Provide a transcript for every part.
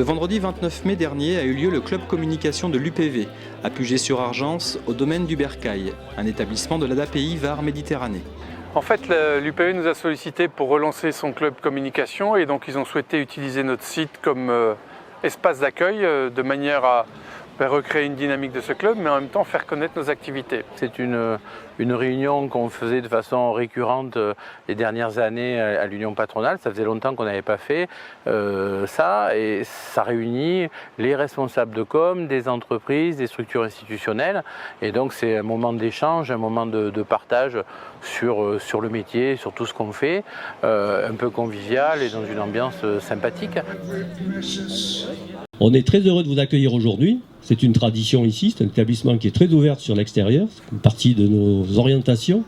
vendredi 29 mai dernier a eu lieu le club communication de l'UPV, à Puget-sur-Argence, au domaine du Bercail, un établissement de l'ADAPI Var Méditerranée. En fait, l'UPV nous a sollicité pour relancer son club communication et donc ils ont souhaité utiliser notre site comme espace d'accueil de manière à recréer une dynamique de ce club, mais en même temps faire connaître nos activités. C'est une réunion qu'on faisait de façon récurrente les dernières années à l'Union patronale. Ça faisait longtemps qu'on n'avait pas fait ça, et ça réunit les responsables de com, des entreprises, des structures institutionnelles. Et donc c'est un moment d'échange, un moment de partage sur le métier, sur tout ce qu'on fait, un peu convivial et dans une ambiance sympathique. On est très heureux de vous accueillir aujourd'hui. C'est une tradition ici, c'est un établissement qui est très ouvert sur l'extérieur, c'est une partie de nos orientations.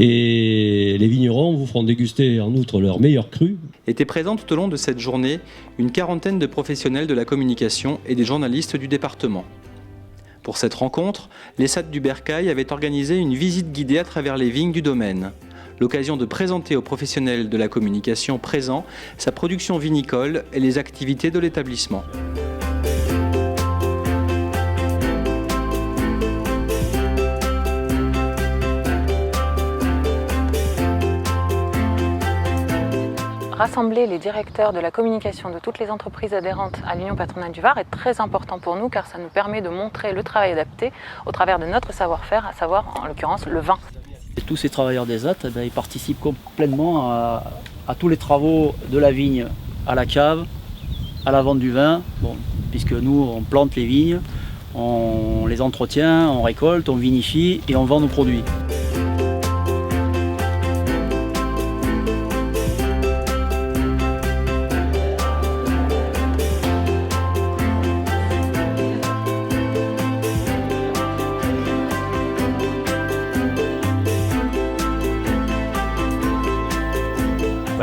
Et les vignerons vous feront déguster en outre leurs meilleurs crus. Étaient présents tout au long de cette journée une quarantaine de professionnels de la communication et des journalistes du département. Pour cette rencontre, les SAT du Bercail avaient organisé une visite guidée à travers les vignes du domaine. L'occasion de présenter aux professionnels de la communication présents sa production vinicole et les activités de l'établissement. Rassembler les directeurs de la communication de toutes les entreprises adhérentes à l'Union patronale du Var est très important pour nous car ça nous permet de montrer le travail adapté au travers de notre savoir-faire, à savoir en l'occurrence le vin. Et tous ces travailleurs des ZAT, ils participent complètement à tous les travaux de la vigne, à la cave, à la vente du vin, puisque nous on plante les vignes, on les entretient, on récolte, on vinifie et on vend nos produits.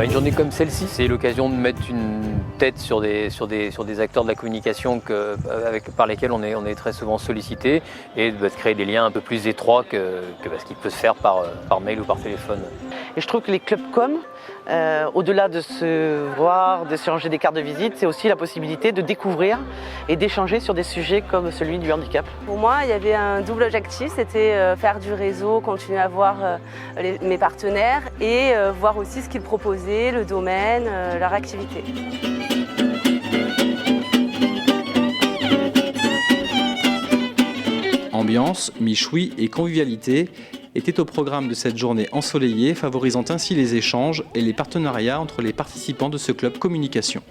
Une journée comme celle-ci, c'est l'occasion de mettre une tête sur des acteurs de la communication par lesquels on est très souvent sollicité et de créer des liens un peu plus étroits que ce qui peut se faire par mail ou par téléphone. Et je trouve que les clubs com, au-delà de se voir, de se ranger des cartes de visite, c'est aussi la possibilité de découvrir et d'échanger sur des sujets comme celui du handicap. Pour moi, il y avait un double objectif, c'était faire du réseau, continuer à voir mes partenaires et voir aussi ce qu'ils proposaient, le domaine, leur activité. Ambiance, michoui et convivialité étaient au programme de cette journée ensoleillée, favorisant ainsi les échanges et les partenariats entre les participants de ce club communication.